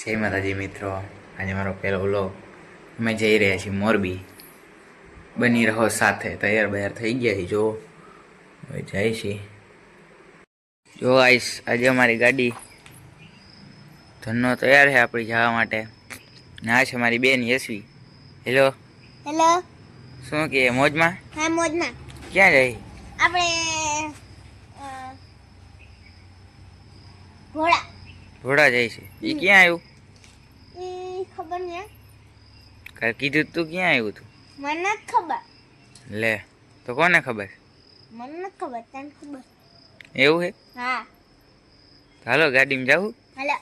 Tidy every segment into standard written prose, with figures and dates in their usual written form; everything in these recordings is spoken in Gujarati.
જય માતાજી મિત્રો, આજે મારો પહેલો વ્લોગ. અમે જઈ રહ્યા છીએ મોરબી. બની રહો સાથે. તૈયાર બૈયાર થઈ ગયા છે. જો હવે જાય છે. જો આઈશ આજે અમારી ગાડી ધનનો તૈયાર છે આપણી જવા માટે. ના છે મારી બેન યશવી. Hello hello. શું કે મોજમાં? હા મોજમાં. ક્યાં જાય? આપણે ઘોડા ઘોડા જાય છે. એ ક્યાં આવ્યું? ખબર નહીં. કાલ કીધું તું ક્યાં આવ્યું તું? મને નથી ખબર. લે તો કોને ખબર? મને નથી ખબર, તને ખબર? એવું હે? હા. હાલો ગાડીમાં જાવું? હાલો.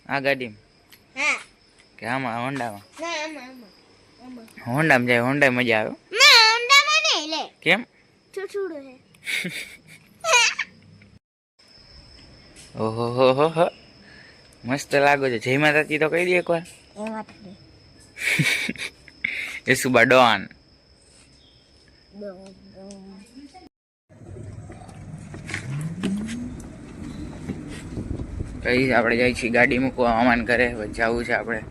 આ ગાડીમાં? હા. કે આમાં હોન્ડામાં? ના આમાં. હોન્ડામાં જાય. હોન્ડા મજા આવે. ના હોન્ડામાં નહીં લે. કેમ? છોછુડો હે. ઓહો હો હો હો, મસ્ત લાગો છે. જય માતાજી તો કહી દે એકવાર. એ વાત છે. એ સુબા ડોન. કઈ આપણે જાય છીએ ગાડી મૂકવા અમાન કરે. જવું છે આપણે.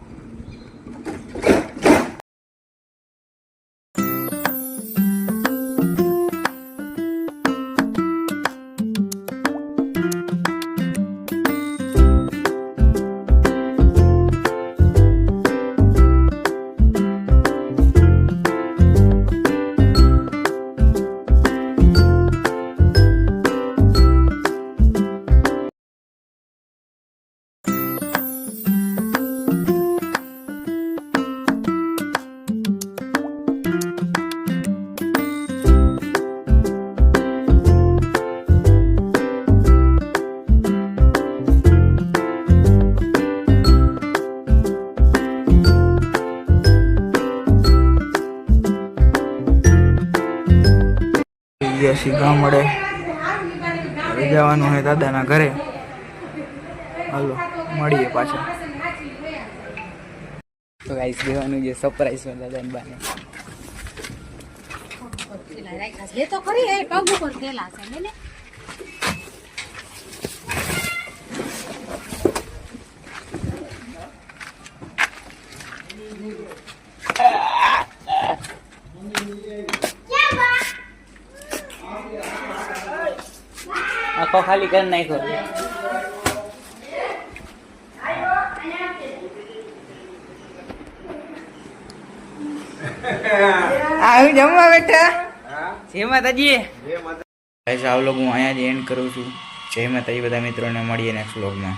ગામડે જવાનું હોય દાદાના ઘરે. હાલો મળીએ પાછા. તો ગાઈસ દેવાનું જે સરપ્રાઈઝ હોય દાદાને બાને. તો ખરી એ પગ ઉપર કેલા છે ને. આખો ખાલી કરી નાખ્યો. આવ્યું જમવા બેઠા. જય માતાજી. આ વ્લોગ હું અહીંયા જ એન્ડ કરું છું. જય માતાજી બધા મિત્રોને. મળીએ નેક્સ્ટ વ્લોગમાં.